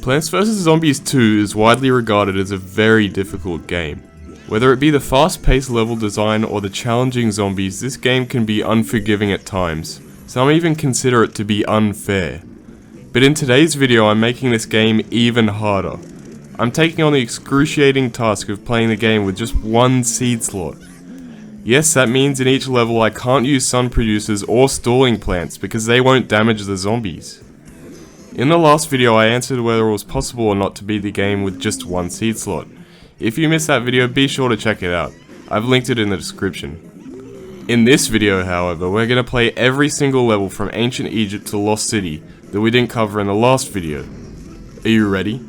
Plants vs Zombies 2 is widely regarded as a very difficult game. Whether it be the fast-paced level design or the challenging zombies, this game can be unforgiving at times. Some even consider it to be unfair. But in today's video I'm making this game even harder. I'm taking on the excruciating task of playing the game with just one seed slot. Yes, that means in each level I can't use sun producers or stalling plants because they won't damage the zombies. In the last video I answered whether it was possible or not to beat the game with just one seed slot. If you missed that video, be sure to check it out. I've linked it in the description. In this video, however, we're going to play every single level from Ancient Egypt to Lost City that we didn't cover in the last video. Are you ready?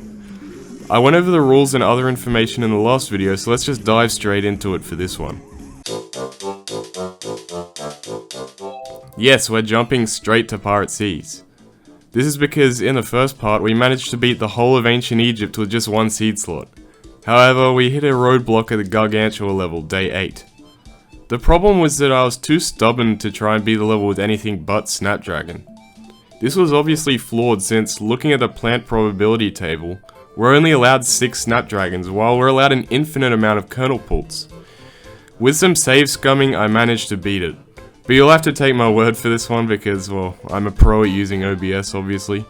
I went over the rules and other information in the last video, so let's just dive straight into it for this one. Yes, we're jumping straight to Pirate Seas. This is because in the first part we managed to beat the whole of Ancient Egypt with just one seed slot. However, we hit a roadblock at the Gargantua level, day 8. The problem was that I was too stubborn to try and beat the level with anything but Snapdragon. This was obviously flawed since, looking at the plant probability table, we're only allowed 6 Snapdragons while we're allowed an infinite amount of kernel pults. With some save scumming, I managed to beat it. But you'll have to take my word for this one because, well, I'm a pro at using OBS obviously.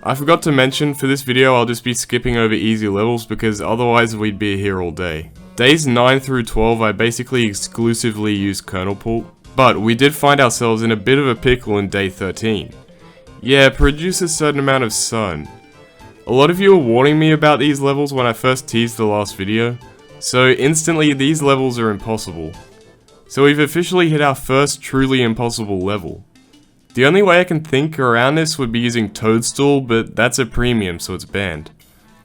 I forgot to mention, for this video I'll just be skipping over easy levels because otherwise we'd be here all day. Days 9 through 12 I basically exclusively used kernel pult, but we did find ourselves in a bit of a pickle in day 13. Yeah, produce a certain amount of sun. A lot of you were warning me about these levels when I first teased the last video, so instantly these levels are impossible. So we've officially hit our first truly impossible level. The only way I can think around this would be using Toadstool, but that's a premium so it's banned.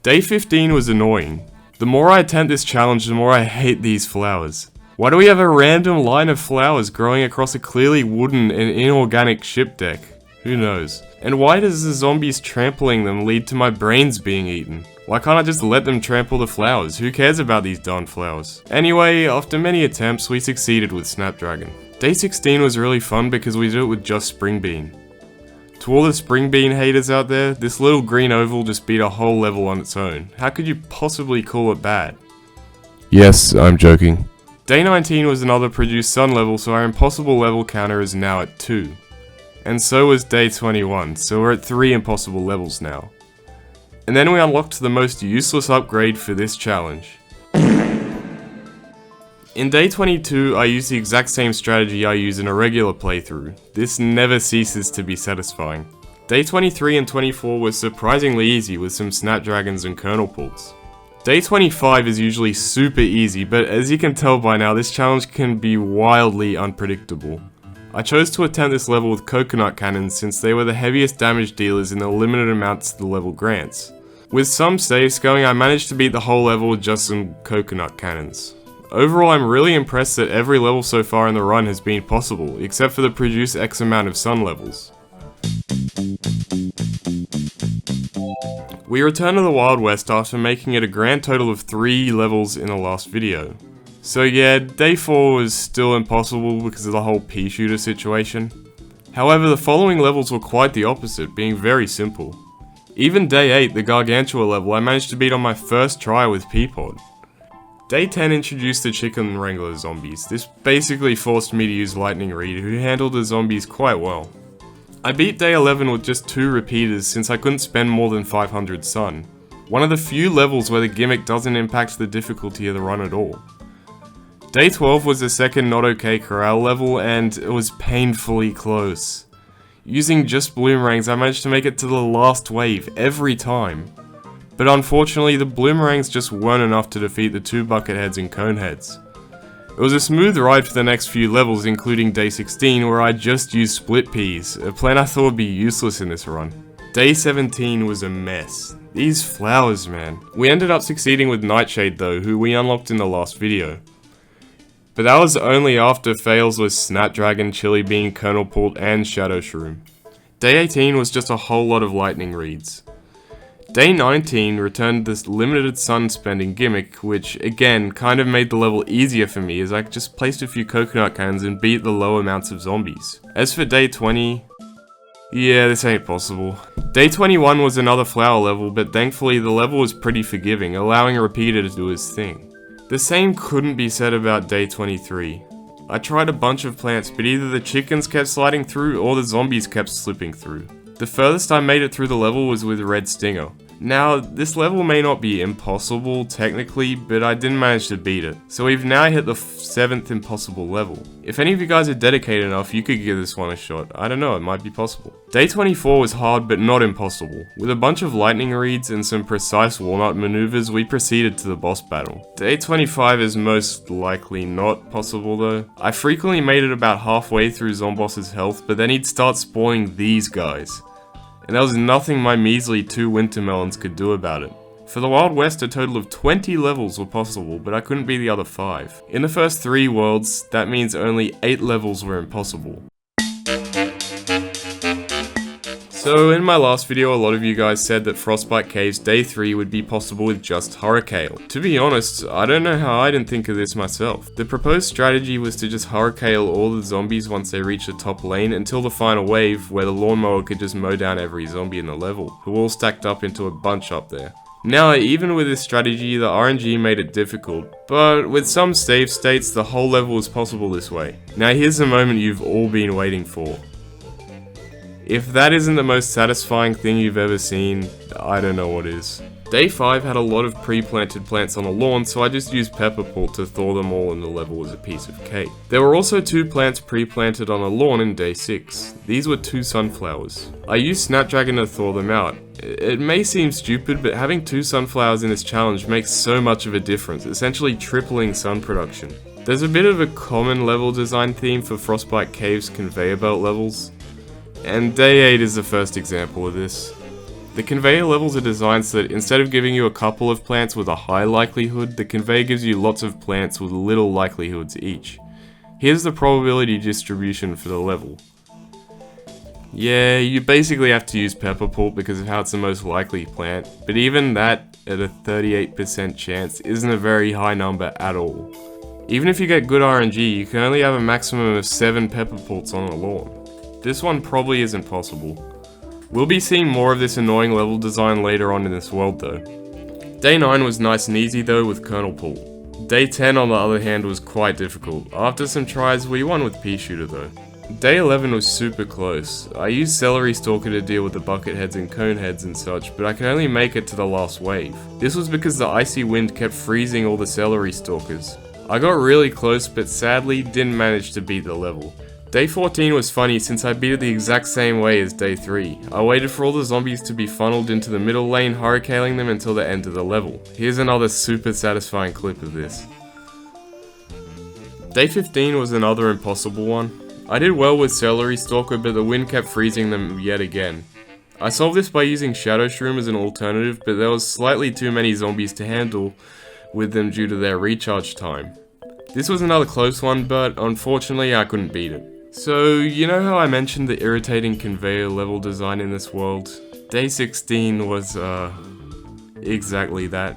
Day 15 was annoying. The more I attempt this challenge, the more I hate these flowers. Why do we have a random line of flowers growing across a clearly wooden and inorganic ship deck? Who knows? And why does the zombies trampling them lead to my brains being eaten? Why can't I just let them trample the flowers? Who cares about these darn flowers? Anyway, after many attempts, we succeeded with Snapdragon. Day 16 was really fun because we did it with just Spring Bean. To all the Spring Bean haters out there, this little green oval just beat a whole level on its own. How could you possibly call it bad? Yes, I'm joking. Day 19 was another Produce Sun level, so our impossible level counter is now at 2. And so was day 21, so we're at 3 impossible levels now. And then we unlocked the most useless upgrade for this challenge. In day 22, I used the exact same strategy I use in a regular playthrough. This never ceases to be satisfying. Day 23 and 24 was surprisingly easy with some Snapdragons and kernel pults. Day 25 is usually super easy, but as you can tell by now, this challenge can be wildly unpredictable. I chose to attempt this level with coconut cannons since they were the heaviest damage dealers in the limited amounts the level grants. With some saves going, I managed to beat the whole level with just some coconut cannons. Overall, I'm really impressed that every level so far in the run has been possible, except for the produce X amount of sun levels. We return to the Wild West after making it a grand total of 3 levels in the last video. So yeah, day 4 was still impossible because of the whole pea shooter situation. However, the following levels were quite the opposite, being very simple. Even day 8, the Gargantua level, I managed to beat on my first try with Peapod. Day 10 introduced the Chicken Wrangler zombies. This basically forced me to use Lightning Reed, who handled the zombies quite well. I beat day 11 with just 2 repeaters since I couldn't spend more than 500 sun. One of the few levels where the gimmick doesn't impact the difficulty of the run at all. Day 12 was the second not okay corral level and it was painfully close. Using just bloomerangs I managed to make it to the last wave every time. But unfortunately the bloomerangs just weren't enough to defeat the 2 bucketheads and coneheads. It was a smooth ride for the next few levels, including day 16 where I just used split peas, a plan I thought would be useless in this run. Day 17 was a mess. These flowers, man. We ended up succeeding with Nightshade though, who we unlocked in the last video. But that was only after fails with Snapdragon, Chili Bean, Kernel Pult, and Shadow Shroom. Day 18 was just a whole lot of Lightning Reeds. Day 19 returned this limited sun spending gimmick, which again kind of made the level easier for me as I just placed a few coconut cannons and beat the low amounts of zombies. As for day 20, yeah, this ain't possible. Day 21 was another flower level, but thankfully the level was pretty forgiving, allowing a repeater to do his thing. The same couldn't be said about day 23. I tried a bunch of plants, but either the chickens kept sliding through or the zombies kept slipping through. The furthest I made it through the level was with Red Stinger. Now, this level may not be impossible technically, but I didn't manage to beat it, so we've now hit the 7th impossible level. If any of you guys are dedicated enough, you could give this one a shot. I don't know, it might be possible. Day 24 was hard but not impossible. With a bunch of lightning reeds and some precise walnut maneuvers, we proceeded to the boss battle. Day 25 is most likely not possible though. I frequently made it about halfway through Zomboss's health, but then he'd start spawning these guys. And there was nothing my measly 2 winter melons could do about it. For the Wild West, a total of 20 levels were possible, but I couldn't beat the other 5. In the first 3 worlds, that means only 8 levels were impossible. So in my last video, a lot of you guys said that Frostbite Caves Day 3 would be possible with just Hurricane. To be honest, I don't know how I didn't think of this myself. The proposed strategy was to just Hurricane all the zombies once they reach the top lane until the final wave, where the lawnmower could just mow down every zombie in the level, who all stacked up into a bunch up there. Now, even with this strategy, the RNG made it difficult, but with some save states, the whole level was possible this way. Now here's the moment you've all been waiting for. If that isn't the most satisfying thing you've ever seen, I don't know what is. Day 5 had a lot of pre-planted plants on the lawn, so I just used pepper pulp to thaw them all and the level was a piece of cake. There were also 2 plants pre-planted on a lawn in day 6. These were 2 sunflowers. I used Snapdragon to thaw them out. It may seem stupid, but having 2 sunflowers in this challenge makes so much of a difference, essentially tripling sun production. There's a bit of a common level design theme for Frostbite Caves conveyor belt levels, and day 8 is the first example of this. The conveyor levels are designed so that instead of giving you a couple of plants with a high likelihood, the conveyor gives you lots of plants with little likelihoods each. Here's the probability distribution for the level. Yeah, you basically have to use pepper pulp because of how it's the most likely plant, but even that at a 38% chance isn't a very high number at all. Even if you get good RNG, you can only have a maximum of 7 pepper pulps on a lawn. This one probably isn't possible. We'll be seeing more of this annoying level design later on in this world though. Day 9 was nice and easy though with Kernel Pool. Day 10 on the other hand was quite difficult. After some tries we won with Pea Shooter though. Day 11 was super close. I used Celery Stalker to deal with the bucket heads and cone heads and such, but I could only make it to the last wave. This was because the icy wind kept freezing all the Celery Stalkers. I got really close but sadly didn't manage to beat the level. Day 14 was funny since I beat it the exact same way as day 3. I waited for all the zombies to be funneled into the middle lane, hurricaning them until the end of the level. Here's another super satisfying clip of this. Day 15 was another impossible one. I did well with Celery Stalker, but the wind kept freezing them yet again. I solved this by using Shadow Shroom as an alternative, but there was slightly too many zombies to handle with them due to their recharge time. This was another close one, but unfortunately I couldn't beat it. So, you know how I mentioned the irritating conveyor level design in this world? Day 16 was, exactly that.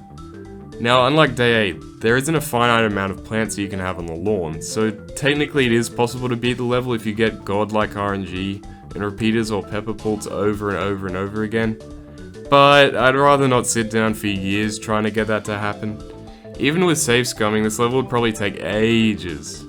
Now, unlike day 8, there isn't a finite amount of plants you can have on the lawn, so technically it is possible to beat the level if you get godlike RNG and repeaters or pepper pulps over and over and over again. But I'd rather not sit down for years trying to get that to happen. Even with save scumming, this level would probably take ages.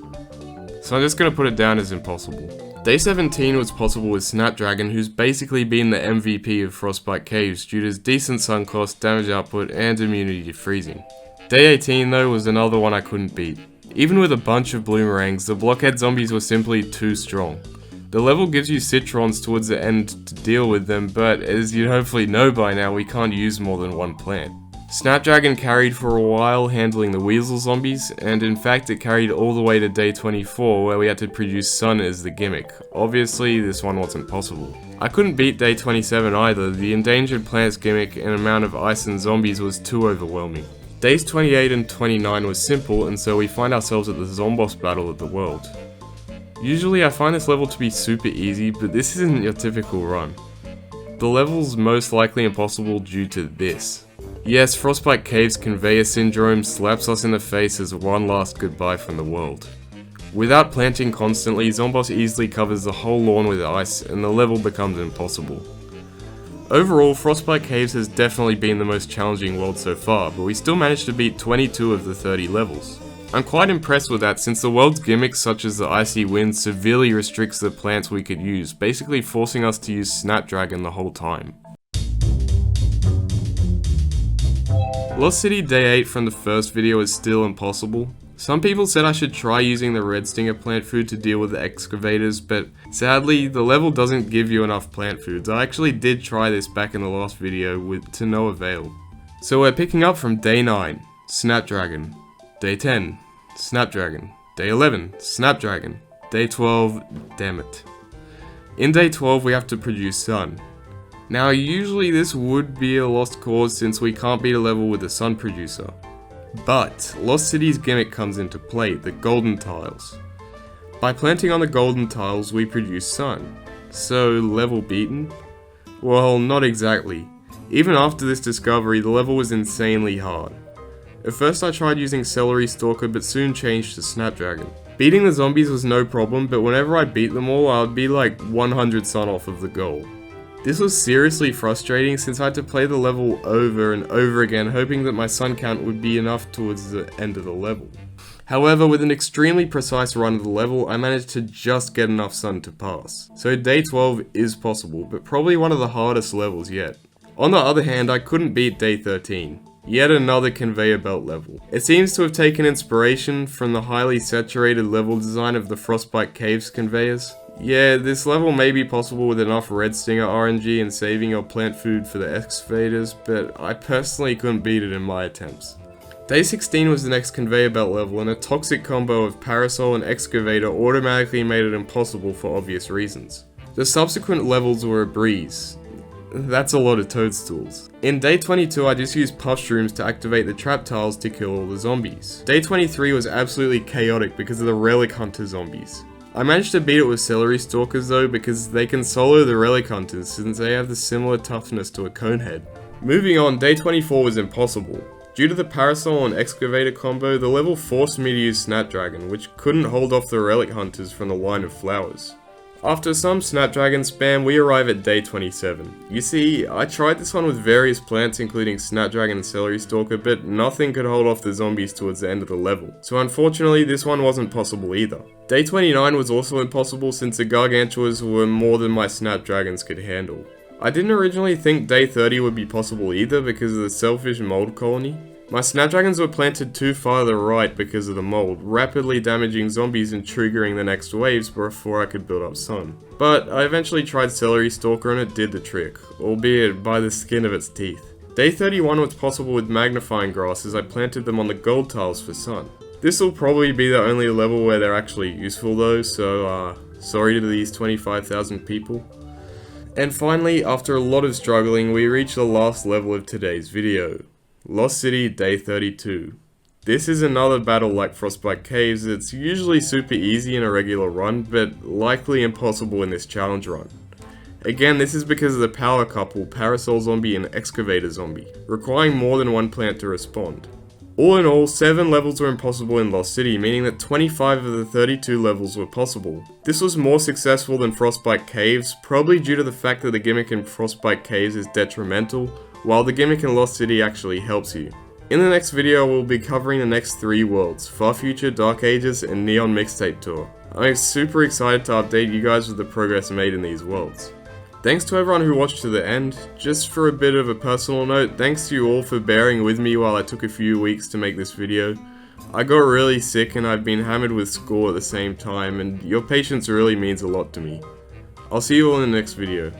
So I'm just going to put it down as impossible. Day 17 was possible with Snapdragon, who's basically been the MVP of Frostbite Caves due to his decent sun cost, damage output, and immunity to freezing. Day 18 though was another one I couldn't beat. Even with a bunch of bloomerangs, the blockhead zombies were simply too strong. The level gives you citrons towards the end to deal with them, but as you hopefully know by now, we can't use more than one plant. Snapdragon carried for a while handling the weasel zombies, and in fact it carried all the way to day 24 where we had to produce sun as the gimmick. Obviously this one wasn't possible. I couldn't beat day 27 either, the endangered plants gimmick and amount of ice and zombies was too overwhelming. Days 28 and 29 was simple, and so we find ourselves at the Zomboss battle of the world. Usually I find this level to be super easy, but this isn't your typical run. the level's most likely impossible due to this. Yes, Frostbite Caves conveyor syndrome slaps us in the face as one last goodbye from the world. Without planting constantly, Zomboss easily covers the whole lawn with ice and the level becomes impossible. Overall, Frostbite Caves has definitely been the most challenging world so far, but we still managed to beat 22 of the 30 levels. I'm quite impressed with that since the world's gimmicks such as the icy wind severely restricts the plants we could use, basically forcing us to use Snapdragon the whole time. Lost City Day 8 from the first video is still impossible. Some people said I should try using the red stinger plant food to deal with the excavators, but sadly the level doesn't give you enough plant foods. I actually did try this back in the last video to no avail. So we're picking up from Day 9, Snapdragon. Day 10, Snapdragon. Day 11, Snapdragon. Day 12, damn it. In Day 12 we have to produce Sun. Now usually this would be a lost cause since we can't beat a level with a Sun producer. But Lost City's gimmick comes into play, the golden tiles. By planting on the golden tiles we produce Sun. So level beaten? Well, not exactly. Even after this discovery the level was insanely hard. At first I tried using Celery Stalker but soon changed to Snapdragon. Beating the zombies was no problem, but whenever I beat them all I would be like 100 Sun off of the goal. This was seriously frustrating since I had to play the level over and over again hoping that my Sun count would be enough towards the end of the level. However, with an extremely precise run of the level, I managed to just get enough Sun to pass. So Day 12 is possible, but probably one of the hardest levels yet. On the other hand, I couldn't beat Day 13. Yet another conveyor belt level. It seems to have taken inspiration from the highly saturated level design of the Frostbite Caves conveyors. Yeah, this level may be possible with enough Red Stinger RNG and saving your plant food for the excavators, but I personally couldn't beat it in my attempts. Day 16 was the next conveyor belt level, and a toxic combo of Parasol and Excavator automatically made it impossible for obvious reasons. The subsequent levels were a breeze. That's a lot of toadstools. In Day 22 I just used Puffshrooms to activate the trap tiles to kill all the zombies. Day 23 was absolutely chaotic because of the Relic Hunter zombies. I managed to beat it with Celery Stalkers though because they can solo the Relic Hunters since they have the similar toughness to a Conehead. Moving on, Day 24 was impossible. Due to the Parasol and Excavator combo, the level forced me to use Snapdragon, which couldn't hold off the Relic Hunters from the line of flowers. After some Snapdragon spam, we arrive at Day 27. You see, I tried this one with various plants including Snapdragon and Celery Stalker, but nothing could hold off the zombies towards the end of the level. So unfortunately, this one wasn't possible either. Day 29 was also impossible since the Gargantuas were more than my Snapdragons could handle. I didn't originally think Day 30 would be possible either because of the selfish mold colony. My Snapdragons were planted too far to the right because of the mold, rapidly damaging zombies and triggering the next waves before I could build up Sun. But I eventually tried Celery Stalker and it did the trick, albeit by the skin of its teeth. Day 31 was possible with Magnifying Grass as I planted them on the gold tiles for Sun. This will probably be the only level where they're actually useful though, so sorry to these 25,000 people. And finally, after a lot of struggling, we reached the last level of today's video. Lost City Day 32. This is another battle like Frostbite Caves. It's usually super easy in a regular run, but likely impossible in this challenge run. Again, this is because of the power couple, Parasol Zombie and Excavator Zombie, requiring more than one plant to respond. All in all, 7 levels were impossible in Lost City, meaning that 25 of the 32 levels were possible. This was more successful than Frostbite Caves, probably due to the fact that the gimmick in Frostbite Caves is detrimental, while the gimmick in Lost City actually helps you. In the next video we'll be covering the next 3 worlds, Far Future, Dark Ages, and Neon Mixtape Tour. I'm super excited to update you guys with the progress made in these worlds. Thanks to everyone who watched to the end. Just for a bit of a personal note, thanks to you all for bearing with me while I took a few weeks to make this video. I got really sick and I've been hammered with school at the same time, and your patience really means a lot to me. I'll see you all in the next video.